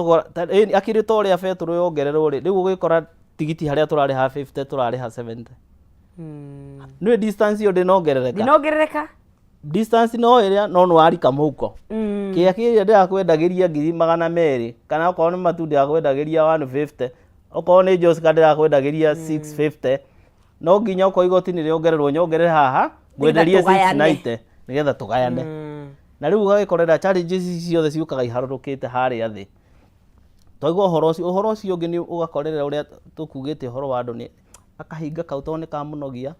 akĩrĩ ta ũrĩa betũrũ yongererwo rĩ rĩu ũgĩkora tigiti harĩa tũrarĩha 50 tũrarĩha 70 nĩ distance iyo ndĩnongerereka distance no ĩrĩa no nĩwarika mũhuko kĩrĩa kĩrĩa ndĩrakwendagĩria 200 kana okorwo nĩ matunda ndĩrakwendagĩria 150 okorwo nĩ Jos ndĩrakwendagĩria 650 no nginya okorwo igoti nĩ rĩongererwo nyongerere haha ngwenderie 690 nĩgetha tũgayane na rĩu ũgagĩkorera challenges ciothe ciũkaga iharũrũkĩte harĩa thĩ twaigua ũhoro ũcio ũngĩ nĩ ũgakorera ũrĩa tũkugĩte ũhoro wa andũ nĩ akahinga kau tondũ nĩ kamũnogia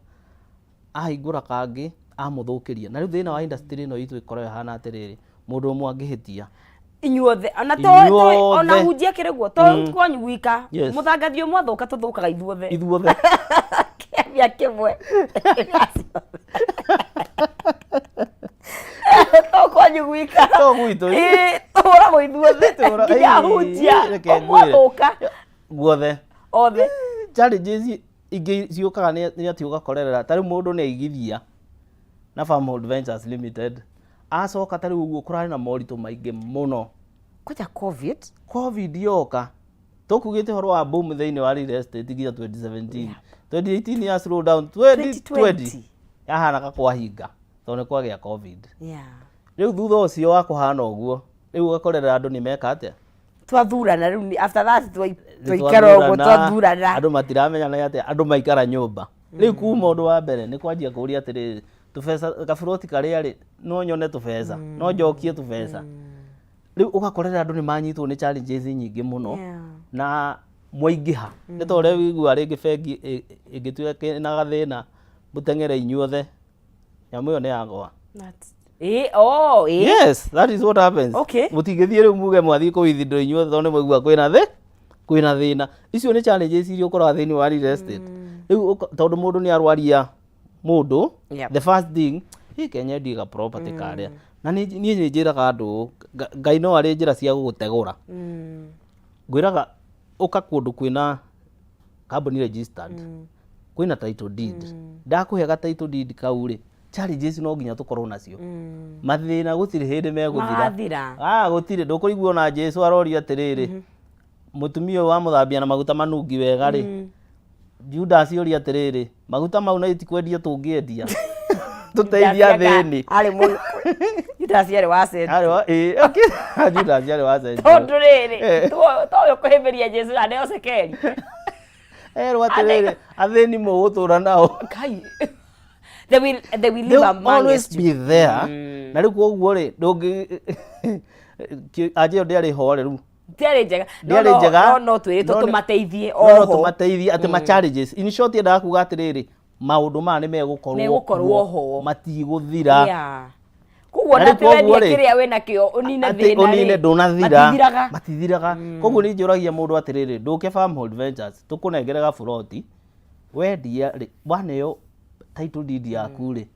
ahingũra kangĩ amũthũkĩria na rĩu thĩna wa industry ĩno itũ ĩkorwo ĩhana atĩrĩrĩ mũndũ ũmwe angĩhĩtia inyuothe ona hunjia kĩrĩguo to kwanyu gwika mũthangathi ũmwe athũka tũthũkaga ithuothe kĩambia kĩmwe to kwanyu gwika to gwitũ tũhũragwo ithuothe nginya hunjia ũmwe guothe othe challenges ingĩ ciũkaga nĩ atĩ ũgakorera ta rĩu mũndũ nĩ aigithia na Farmhold Ventures Limited acoka ta rĩu ũguo kũrarĩ na moritũ maingĩ mũno koja covid yoka tũkugĩte ũhoro wa boom thĩinĩ wa real estate nginya 2017 2018 ya slow down 2020 yahanaga kwahinga tondũ nĩ kwagĩa covid rĩu thutha ũcio wa kũhana ũguo rĩu ũgakorera andũ nĩ meka atĩa twathurana rĩu after that twaikara ũguo twathurana andũ matiramenya nĩ atĩa andũ maikara nyũmba rĩu kuma ũndũ wa mbere nĩ kwanjia kũria atĩrĩrĩ tũbeca gaburoti karĩa rĩ no nyone tũbeca no njokie tũbeca rĩu ũgakorera andũ nĩ manyitwo nĩ challenges nyingĩ mũno na mwaingĩha nĩ ta ũrĩa wĩigua rĩngĩ bengi ĩngĩtuĩka na gathĩna mũteng'ere inyuothe nyamũ ĩyo nĩ yagwa yes that is what happens mũtingĩthiĩ rĩu muge mwathiĩ kũwithindwo inyuothe tondũ nĩ mwaigua kwĩna thĩna icio nĩ challenges iria ũkoraga thĩinĩ wa real estate rĩu tondũ mũndũ nĩ arwaria mũndũ the first thing Kenya ndiga property karĩa na niĩ nĩ njĩraga andũ Ngai no arĩ njĩra cia gũgũtegũra ngwĩraga ũka kũndũ kwĩna company registered kwĩna title deed ndakũhe ga title deed kau rĩ challenges no nginya tũkorwo nacio mathĩna gũtirĩ hĩndĩ megũthira gũtirĩ ndũkũigua na Jesu aroria atĩrĩrĩ mũtumia wa mũthambia na maguta manungi wega rĩ Judas yũria atĩrĩrĩ, maguta mau na itikwendia tũngĩendia. Tũteithia thĩni. Arĩ mũndũ. Judas yarĩ wa St. Judas yarĩ wa St. Tondũ rĩrĩ, toyo kũhĩmbĩria Jesu na neo cekeri. Erwo atĩrĩrĩ, athĩni mũgũtũra nao. Kai. They will live among always be there. Na rĩu koguo rĩ, ndũngĩ aje ndĩarĩ ho rĩu. Ndĩarĩ njega. No twĩrĩtwo tũmateithie oho. No tũmateithie atĩ ma challenges. In short yendaga kuga atĩrĩrĩ, maũndũ maya nĩ megũkorwo ho. Matigũthira. Yeah. Koguo na twendia kĩrĩa wĩna kĩo ũnine thĩna rĩ. Ũnine ndũnathira. Matithiraga. Koguo nĩ njũragia mũndũ atĩrĩrĩ, ndũke Farmhold Ventures tũkũnengerega buroti. Wendia rĩ, waneo title deed yaku rĩ.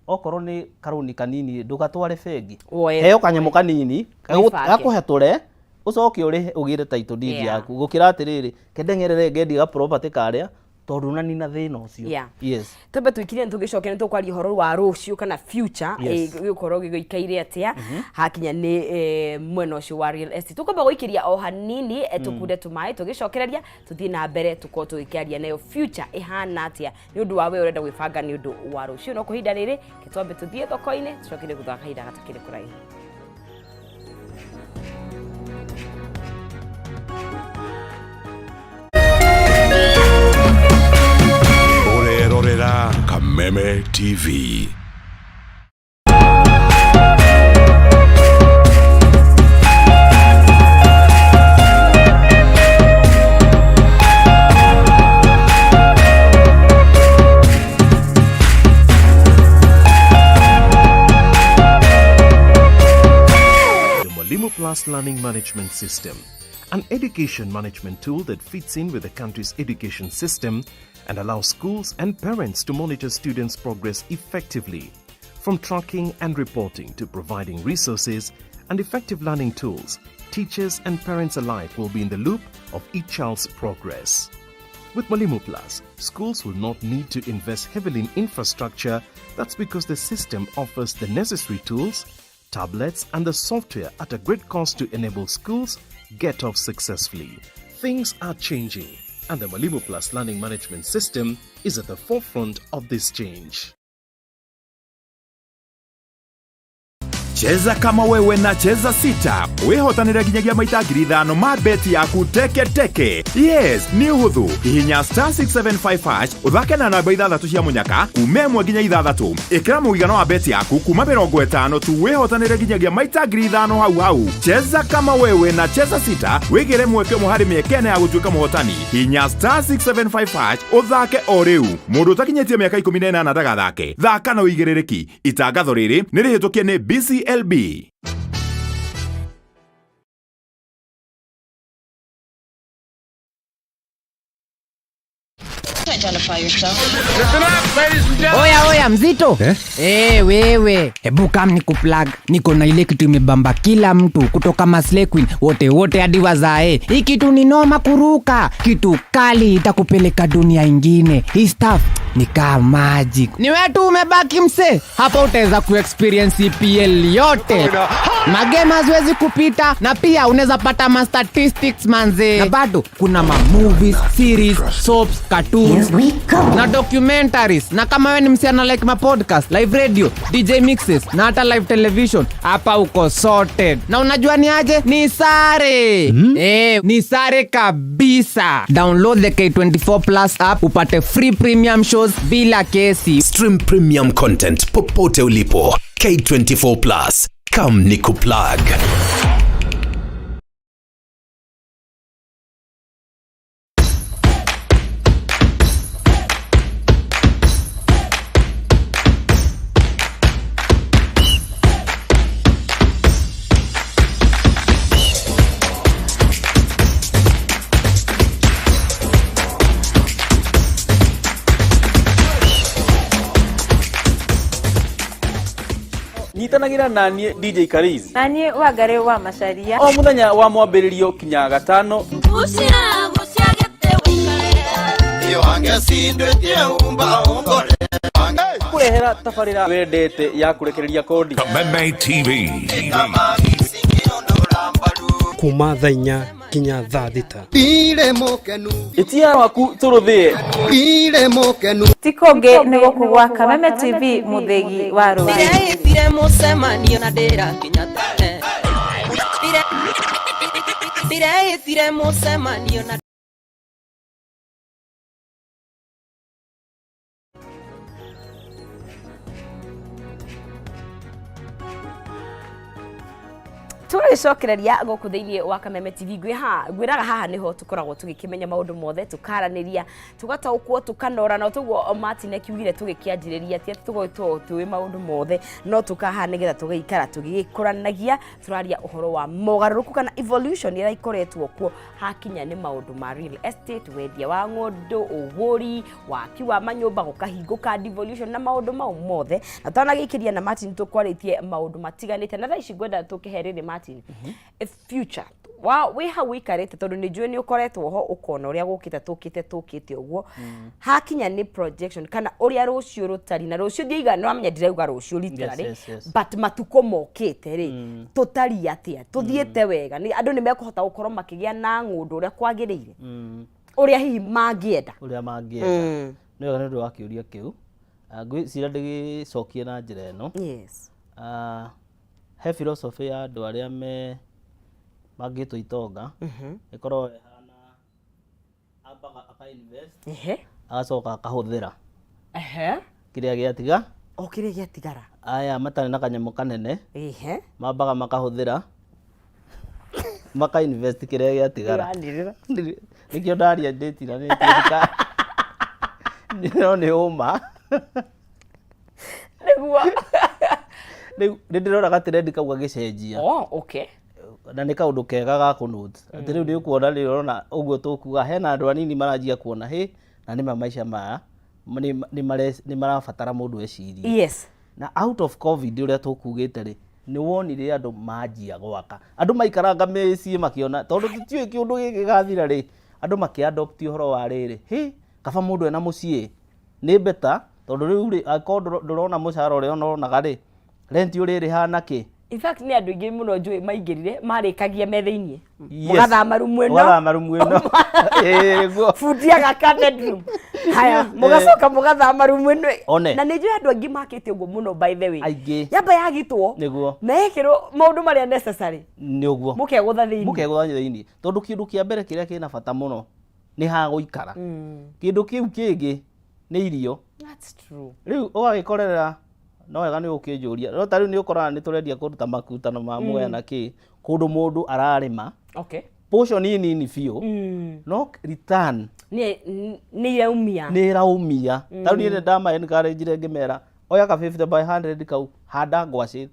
Okorwo nĩ karũni kanini ndũgatware bengi. Heo kanyamũ kanini gakũhetũre ucoke ũgĩre title deed yaku gũkĩra atĩrĩrĩ kendengerere ngendi ga property karĩa tondũ nani na thĩna ũcio. Yes. Tũmbe twĩkire nĩtũgĩcokia nĩtũkwaria ũhoro wa rũciũ kana future gĩkorwo gĩgĩikaire atĩa hakinya nĩ mwena ũcio wa real estate. Tũkwamba gũikĩria o hanini tũkunde tũmaĩ tũgĩcokereria tũthiĩ na mbere tũkorwo tũgĩkĩaria nayo future ihana atĩa nĩ ũndũ wa we ũrenda gwĩbanga nĩ ũndũ wa rũciũ. No kũhinda rĩrĩ kĩtwambe tũthiĩ thoko-inĩ tũcokire gũthaka kahinda gatakĩrĩ kũraihu. Kameme TV. The Mwalimu Plus Learning Management System, an education management tool that fits in with the country's education system and allows schools and parents to monitor students' progress effectively. From tracking and reporting to providing resources and effective learning tools, teachers and parents alike will be in the loop of each child's progress. With Mwalimu Plus, schools will not need to invest heavily in infrastructure. That's because the system offers the necessary tools, tablets, and the software at a great cost to enable schools get off successfully. Things are changing, and the Mwalimu Plus Learning Management System is at the forefront of this change. Cheza kama wewe na cheza sita. Wehotanĩra nginyagia maita 5,000 ma beti yaku teke. Yes, ni hũthũ. Hihinya *675# uthake na namba 6 cia munyaka kuma 1 nginya 6. Ĩkĩra mũigana wa beti yaku kuma 50 tu wehotanĩra nginyagia maita 5,000 hau. Cheza kama wewe na cheza sita. Wĩgĩre mweke mũhari mĩekene ya gũtuĩka mũhotani. Hihinya *675# uthake o rĩu. Mũndũ ũtakinyĩtie mĩaka 18 ndagathake. Thaka na ũigĩrĩrĩki. Itangatho rĩrĩ nĩ rĩhĩtũkie nĩ BCLB. Oya mzito wewe, hebu kam nikuplug. Niko na ile kitu imebamba kila mtu kutoka Maslay Queen wote hadi wazae. Hii kitu ni noma kuruka, kitu kali itakupeleka dunia ingine. Hii stuff ni kama magic. Ni wewe tu umebaki mse, hapa utaweza kuexperience EPL yote. Magame haziwezi kupita, na pia unaweza pata ma statistics manze. Na bado kuna ma movies, series, soaps, cartoons na documentaries. Na kama wewe ni msichana like ma podcast, live radio, DJ mixes na hata live television, hapa uko sorted. Na unajua ni aje? Ni sare. Ni sare kabisa. Download the K24 Plus app upate free premium shows bila kesi. Stream premium content popote ulipo. K24 Plus. Come nikuplug. Nyitanagĩra nanie DJ Kariz. Nanie Wangari wa Macharia. O muthenya wa mwambĩrĩrio kinya gatano. Kurehera tabarĩra wendete ya kurekereria kodi. Kameme TV. Kuma thaa 4 kinya thaa thita. Itia waku turuthie. Tikonge nĩ gũkũ gwa Kameme TV mũthĩgi wa rũĩ. Ndĩreĩtire mũcemanio na ndĩrakinya tene. Ndĩreĩtire mũcemanio na tũrĩcokereria gũkũ thĩinĩ wa Kameme TV ngwĩraga haha nĩho tũkoragwo tũgĩkĩmenya maũndũ mothe tũkaranĩria tũgataũkwo tũkanora na tũguo Martin akiugire tũgĩkĩanjĩrĩria atĩ tũgũgĩtwo tũĩ maũndũ mothe no tũkaha nĩgetha tũgĩikara tũgĩkũranagia tũraria ũhoro wa mogarũrũku kana evolution ĩrĩa ikoretwo kuo hakinya nĩ maũndũ ma real estate wendia wa ng'ũndũ ũgũri waki wa manyũmba gũkahingũka devolution na maũndũ mau mothe na twanagĩikĩria na Martin tũkwarĩtie maũndũ matiganĩte na thaa ici ngwenda tũkĩherere Martin a future we hau wikarite tondu ni njui ni ukoretwo ho ukona uria gukite tukite uguo hakinya ni projection kana uria rucio rutari na rucio thiiga no amenya ndirauga rucio literally but matuko mokite ri tutari atia tuthiete wega ni andu ni mekuhota gukorwo makigia na ng'undu uria kwagiriire uria hihi mangienda ni wega ndu wakiuria kiu ngwicira ndigicokie na njira eno yes he philosophy ya andu aria mangitwo itonga ikorwo hana ambaga aka invest agacoka akahuthira kiria giatiga kiria giatigara aya matari na kanyamo kanene mambaga makahuthira maka invest kiria giatigara nikio ndaria ndetira ni tika ni uma niguo ndirora gatiredi kau gagicenjia okay na nĩ kaũndũ kega ga kũnote atĩ rĩu nĩ ũkuona rĩrona ũguo tũkuga hena andũ anini maranjia kuona na nĩ maica maya nĩ marabatara mũndũ ecirie yes na out of covid ũrĩa tũkugĩte rĩ nĩ wonire andũ manjia gwaka andũ maikaranga mĩciĩ makĩona tondũ tũtiũĩ kĩũndũ gĩkĩ gathira rĩ andũ makĩadopt ũhoro wa rĩrĩ kaba mũndũ ena mũciĩ nĩ better tondũ rĩu rĩ akorwo ndũrona mũcara ũrĩa ũronaga rĩ rent ũrĩ hana kĩ in fact ni andu ingi muno njui maingirire marikagia metha-inĩ mugathama rumu ĩno guo fudiaga ka bedroom haya mugacoka mugathama rumu ĩno na nĩ njui andu angĩ makĩte ũguo muno by the way yamba yagitwo mekĩrwo maũndũ marĩa necessary nĩ ũguo mũkegũtha thĩinĩ tondũ kĩndũ kĩa mbere kĩrĩa kĩna bata mũno nĩ ha gũikara kĩndũ kĩu kĩngĩ nĩ irio that's true rĩu ũgagĩkorera no wega nĩ ũkĩnjũria no tarĩu nĩ ũkoraga nĩ tũrendia kũruta makutano ma muoya na kĩ kũndũ mũndũ ararĩma portion nini biũ no return nĩ iraumia tarĩu niĩ ndama encourage ngĩmera oya ka 50 by 100 kau handa ngwacĩ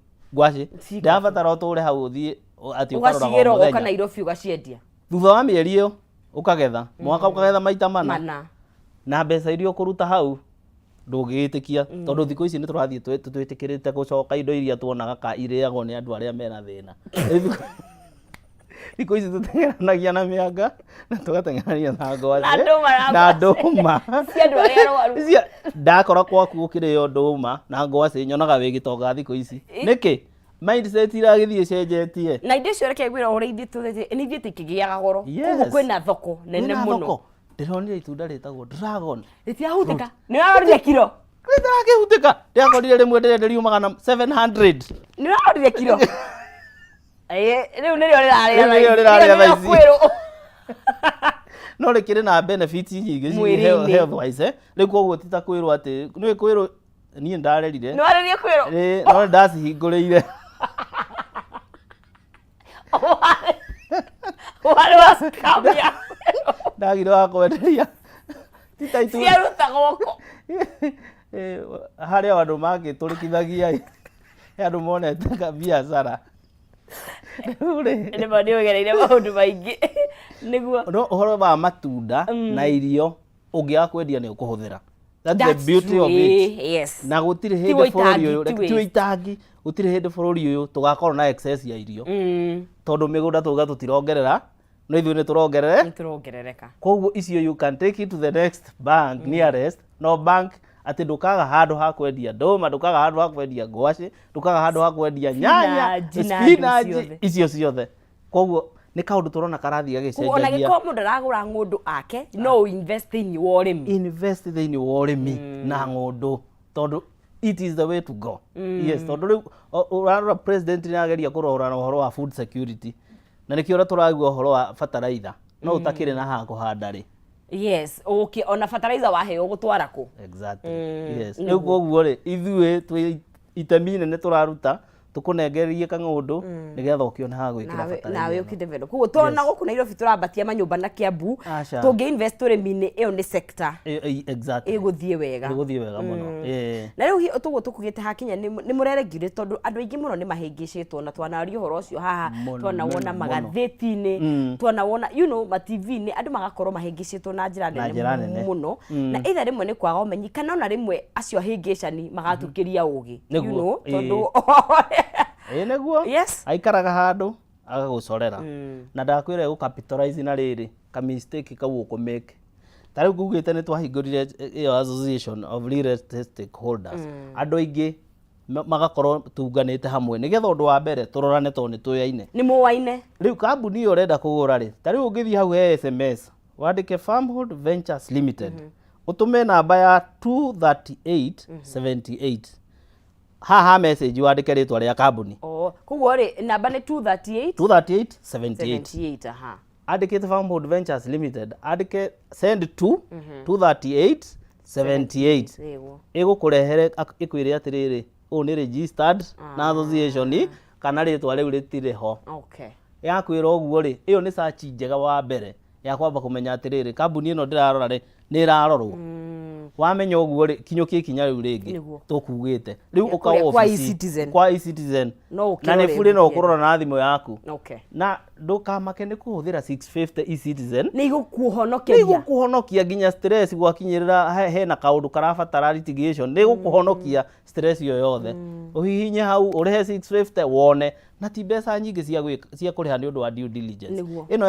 ndabatara ũtũre hau ũthiĩ atĩ ũkarora ũka Nairobi ũgaciendia thutha wa mĩeri ĩyo ũkagetha mwaka ũkagetha maita mana na mbeca iria ũkũruta hau ndũgĩtĩkia tondũ thikũ ici nĩ tũrathiĩ twĩtĩkĩrĩte gũcoka indo iria tuonaga ka irĩagwo nĩ andũ arĩa mena thĩna thikũ ici tũteng'eranagia na mĩanga na tũgateng'erania na ngwacĩ na ndũma ndakora kwaku gũkĩrĩo ndũma na ngwacĩ nyonaga wĩ gĩtonga thikũ ici nĩkĩ mindset iragĩthiĩ cenjetie na indo icio reke ngwĩra ũrĩa nĩ ithiĩte ikĩgĩaga goro koguo kwĩna thoko nene mũno ndĩronire itunda rĩtagwo dragon rĩtiahutĩka nĩ warorire kiro rĩtarakĩhutĩka ndĩakorire rĩmwe ndĩrenderio magana 700 nĩ warorire kiro rĩu nĩrĩo rĩrarĩa thaici no rĩkĩrĩ na benefits nyingĩ health wise rĩu koguo ti ta kwĩrwo atĩ nĩ kwĩrwo niĩ ndarerire nĩ warorire kwĩrwo no ndacihingũrĩire warĩ wa scamia ndagire wa kwenderia ciaruta goko harĩa andũ mangĩtũrĩkithagia andũ monete ka biacara nĩ manĩũgereire maũndũ maingĩ nĩguo no ũhoro wa matunda na irio ũngĩaga kwendia nĩ ũkũhũthĩra that's the beauty of it yes na gũtirĩ hĩndĩ bũrũri ũyũ tiwe itangi gũtirĩ hĩndĩ bũrũri ũyũ tũgakorwo na excess ya irio tondũ mĩgũnda tũga tũtirongerera no ithuĩ nĩ tũrongerereka koguo icio you can take it to the next bank nearest no bank atĩ ndũkaga handũ ha kwendia ndũma ndũkaga handũ ha kwendia ngwacĩ ndũkaga handũ ha kwendia nyanya spinach icio ciothe koguo nĩ kaũndũ tũrona karathi ona gagĩcenjagia gĩkorwo mũndũ aragũra ng'ũndũ ake no invest thĩinĩ wa ũrĩmi invest thĩinĩ wa ũrĩmi na ng'ũndũ tondũ it is the way to go. Yes, tondũ rĩu ũrarora president nĩ ageria kũrora ũhoro wa food security na nĩkĩo ũrĩa tũraigua ũhoro wa fertilizer no ũtakĩrĩ na ha kũhanda rĩ. Yes, okay, ona fertilizer waheo gũtwara kũ. Exactly. Yes, rĩu koguo rĩ ithuĩ twĩ itemi nene tũraruta tukunengererie kang'ũndũ nigetha ũkĩone ha gwĩkĩra fertilizer nawe ũkĩdevelop koguo tona gũkũ Nairobi tũrambatia manyũmba na Kiambu tũngĩ invest ũrĩmi-inĩ ĩyo nĩ sector exactly ĩgũthiĩ wega mũno. Na rĩu tũguo tũkugĩte hakinya nĩ mũreregire tondũ andũ aingĩ mũno nĩ mahĩngĩcĩtwo na twanaria ũhoro ũcio haha twanawona magathĩti-inĩ twanawona ma TV-inĩ andũ magakorwo mahĩngĩcĩtwo na njĩra nene mũno na either rĩmwe nĩ kwaga ũmenyi kana ona rĩmwe acio ahĩngĩcani magatũkĩria ũgĩ tondũ nĩguo aikaraga handũ agagũcorera na ndakwĩra gũ capitalize na rĩrĩ ka mistake kau ũkũmake. Ta rĩu ngugĩte nĩ twahingũrire ĩyo association of real estate stakeholders andũ aingĩ magakorwo tunganĩte hamwe nĩgetha ũndũ wa mbere tũrorane tondũ nĩ tũyaine nĩ mũwaine. Rĩu kambuni ĩyo ũrenda kũgũra rĩ ta rĩu ũngĩthiĩ hau he SMS wandĩke Farmhold Ventures Limited ũtũme namba ya 23878 haha message wandike rĩtwa rĩa kambuni. Koguo rĩ namba nĩ 23878 andĩkĩte Farmhold Ventures Limited andĩke send to 23878 ĩgũkũrehere ĩkwĩre atĩrĩrĩ ũũ nĩ registered na association kana rĩtwa rĩu rĩtirĩ ho. Yakwĩra ũguo rĩ ĩyo nĩ search njega wa mbere ya kwamba kũmenya atĩrĩrĩ kambuni ĩno ndĩrarora rĩ nĩ ĩrarorwo. Wamenya ũguo rĩ kinyũkie ikinya rĩu rĩngĩ tũkugĩte rĩu ũka kwa eCitizen na nĩ burĩ no ũkũrora na thimũ yaku na ndũkamake nĩ kũhũthĩra 650 eCitizen nĩ igũkuhonokia nginya stress gwakinyĩrĩra hena kaũndũ karabatara litigation nĩ igũkuhonokia stress yo yothe ũhihinye hau ũrĩhe 650 wone na ti mbeca nyingĩ cia kũrĩha nĩ ũndũ wa due diligence. Ĩno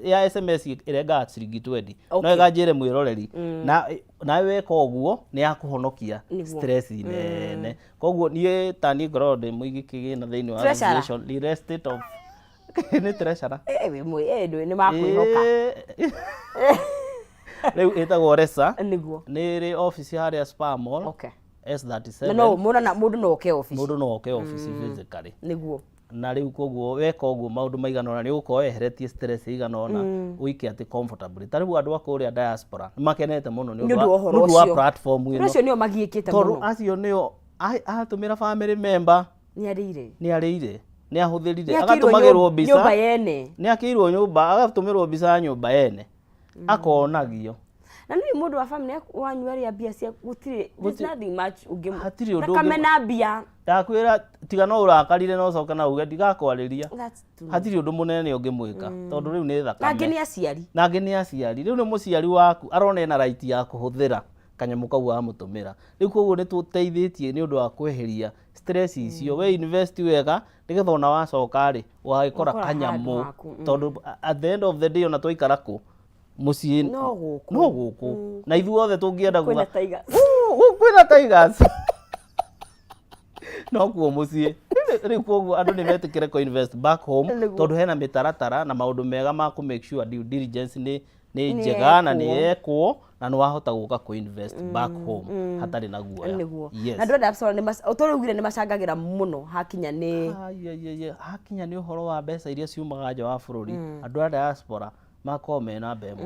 ya SMS ĩrengaga ciringi 20 no ĩganjĩre mwĩroreri nawe weka ũguo nĩ ya kũhonokia stress nene. Koguo niĩ ta niĩ ngoragwo ndĩ mũigi kĩgĩna thĩinĩ wa association real estate of nĩ treasurer nĩ makwĩhoka rĩu ĩtagwo RESA nĩ ĩrĩ office harĩa Spar Mall S37 mũndũ no oke office physically na rĩu koguo weka ũguo maũndũ maigana ũna nĩ ũgũkorwo weheretie stress igana ũna ũike atĩ comfortably. Ta rĩu andũ a kũrĩa diaspora nĩ makenete mũno nĩ ũndũ wa platform ĩno ũcio nĩo magiĩkĩte mũno tondũ acio nĩo atũmĩra family member nĩ arĩire nĩ ahũthĩrire agatũmagĩrwo mbica nyũmba yene nĩ akĩirwo nyũmba agatũmĩrwo mbica ya nyũmba yene akonagio na nĩ mũndũ wa family wanyu arĩa mbia cia gũtirĩ nothing much hatirĩ ũndũ kamena mbia ndakwĩra tiga no ũrakarire no coka na uge ndigakwarĩria hatirĩ ũndũ mũnene ũngĩmwĩka tondũ rĩu nĩ thakame nangĩ nĩ aciari rĩu nĩ mũciari waku arona ena right ya kũhũthĩra kanyamũ kau wamũtũmĩra rĩu koguo nĩ tũteithĩtie nĩ ũndũ wa kweheria stress icio we invest wega nĩgetha ona wacoka rĩ wagĩkora kanyamũ tondũ at the end of the day ona twaikara kũ mũciĩ no gũkũ na ithuothe tũngĩenda kwĩna tigers no kuo mũciĩ rĩu koguo andũ nĩ metĩkĩre kũ invest back home tondũ hena mĩtaratara na maũndũ mega ma kũ make sure due diligence nĩ njega na nĩ ekwo na nĩ wahota gũka kũ invest back home hatarĩ na guoya. Na andũ a diaspora ũtũrugire nĩ macangagĩra mũno hakinya nĩ ũhoro wa mbeca iria ciumaga nja wa bũrũri andũ a diaspora makorwo mena mbembo.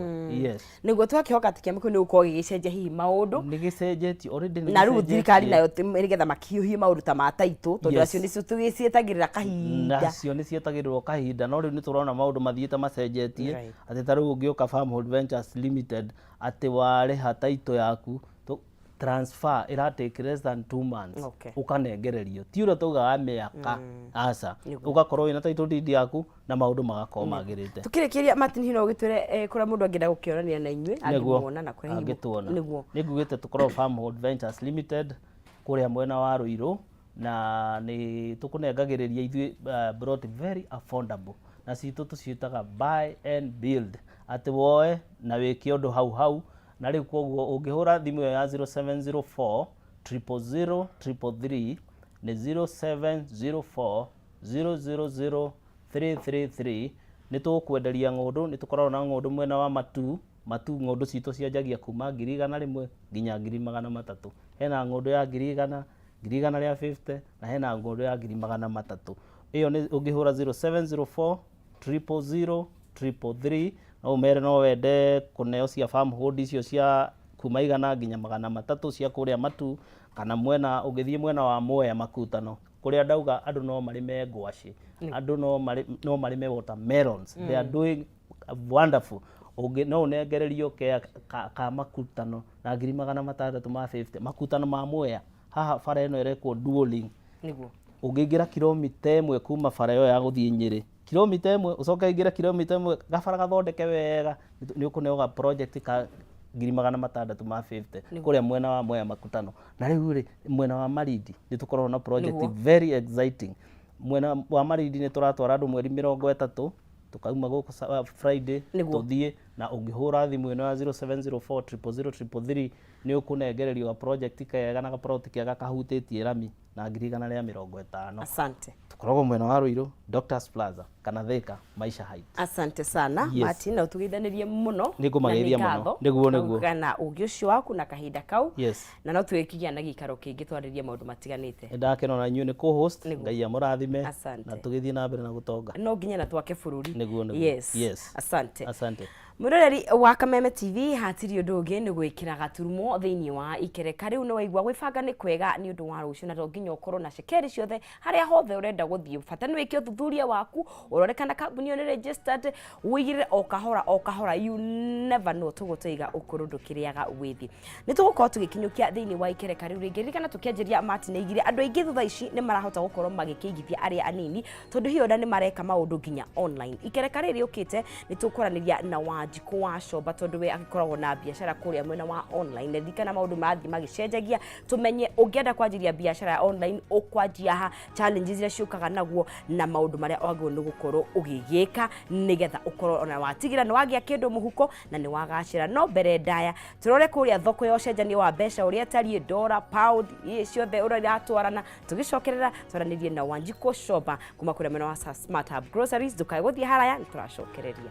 Nĩguo twakĩhoka atĩ kĩama kĩu nĩ gũkorwo gĩgĩcenjia hihi maũndũ nĩ gĩcenjetie already na rĩu thirikari nayo nĩgetha makĩhiũhie maũndũ ta ma taitũ tondũ acio nĩcio tũgĩciĩtagĩrĩra kahinda nacio nĩ cietagĩrĩrwo kahinda no rĩu nĩ tũrona maũndũ mathiĩte macenjetie atĩ ta rĩu ũngĩũka Farmhold Ventures Limited atĩ warĩha taitũ yaku transfer take less than 2 months ukanengererio ti ũrĩa taugaga mĩaka aca ũgakorwo wĩna title deed yaku na maũndũ magakorwo magĩrĩte. Tukĩrĩkĩria Martin Hino ũgĩtwĩre kũrĩa mũndũ angĩenda gũkĩonania na inyuĩ angĩmuona na kũrĩa angĩtuona nĩ ngugĩte tũkorwo Farmhold Ventures Limited kũrĩa mwena wa Ruiru na nĩ tũkũnengagĩrĩria ithuĩ brought very affordable na citũ tũciĩtaga buy and build atĩ woe na wĩke ũndũ hau na rĩu koguo ũngĩhũra thimũ ĩyo ya 0704 000 333 nĩ 0704 000 333 nĩ tũkwenderia ng'ũndũ, nĩ tũkoragwo na ng'ũndũ mwena wa matu ng'ũndũ citũ cianjagia kuma 100,000 nginya 300,000. Hena ng'ũndũ ya 100,000, 150 na hena ng'ũndũ ya 300,000. Iyo nĩ ũngĩhũra 0704 000 333 no ũmere no wende kũneo cia farm hold icio cia kuma 100 nginya 300 cia kũrĩa matu, kana ũngĩthiĩ mwena wa Mwea Makutano kũrĩa ndauga andũ no marĩme ngwacĩ, andũ no marĩme watermelons. They are doing wonderful. No unengererio ka Makutano na 650 Makutano ma Mwea. Haha bara ĩno ĩrekwo dual niguo ũngĩingĩra kilomita 1 kuma bara ĩyo ya gũthiĩ Nyĩrĩ, kilomita 1 ũcoke ingĩra kilomita 1 gabara gathondeke wega, nĩ ũkũneo project ka 650 kũrĩa mwena wa Mwea Makutano. Na rĩu rĩ mwena wa Malindi nĩ tũkoragwo na project very exciting. Mwena wa Malindi nĩ tũratwara andũ mweri 30 tukauma gũkũ Friday tũthiĩ, na ũngĩhũra thimũ ĩno ya 0704 000 nĩ ũkũnengererio ga project kega na ga plot kega kahutĩtie rami na 150. Asante. Tukoragwo mwena wa Ruiru, Doctors Plaza kana Thika Maisha Heights. Asante sana Martin, na ũtũgeithanirie mũno. Nĩngũmageithia mũno. Nĩguo kana ũngĩ ũcio waku na kahinda kau. Yes. Na no twĩkigia na gĩikaro kĩngĩ twarĩrie maũndũ matiganĩte. Ndakena na inyuĩ nĩ co-host, Ngai amũrathime na tũgĩthiĩ na mbere na gũtonga. No nginya na twake bũrũri. Nĩguo. Yes. Asante. Asante. Mũroreri wa Kameme TV hatiri ũndũ ũngĩ nĩ gwĩkĩra gaturumo thĩinĩ wa ikereka. Rĩu nĩ waigua gwĩbanga nĩ kwega nĩ ũndũ wa rũciũ, na to nginya ũkorwo na cekeri ciothe harĩa hothe ũrenda gũthiĩ. Bata nĩ wĩke ũthuthuria waku, ũrore kana kambuni ĩyo nĩ registered, wĩigĩrĩre o kahora. You never know, tũgũtũiga ũkũrũ ndũkĩrĩaga wĩthi. Nĩ tũgũkorwo tũgĩkinyũkia thĩinĩ wa ikereka rĩu rĩngĩ, kana tũkĩanjĩria Martin aigire andũ aingĩ thutha ici nĩ marahota gũkorwo magĩkĩigithia arĩa anini, tondũ hiyo nĩ mareka maũndũ nginya online. Ikereka rĩrĩ ũkĩte nĩ tũkũranĩria na Wanjikũ wa Coba, tondũ we agĩkoragwo na biacara kũrĩa mwena wa online. Ndikana maũndũ mathiĩ magĩcenjagia, tũmenye ũngĩenda kwanjĩria biacara ya online ũkwanjia ha, challenges iria ciũkaga naguo, na maũndũ marĩa wagĩrĩirwo nĩ gũkorwo ũgĩgĩka nĩgetha ũkorwo ona watigĩra nĩ wagĩa kĩndũ mũhuko na nĩ wagacĩra. No mbere ndaya tũrore kũrĩa thoko ya ũcenjania wa mbeca ũrĩa tariĩ dollar, pound, ciothe ũrĩa iratwarana, tũgĩcokerera twaranĩrie na Wanjikũ Coba kuma kũrĩa mwena wa Smart Hub Groceries. Ndũkae gũthiĩ haraya, nĩ tũracokereria.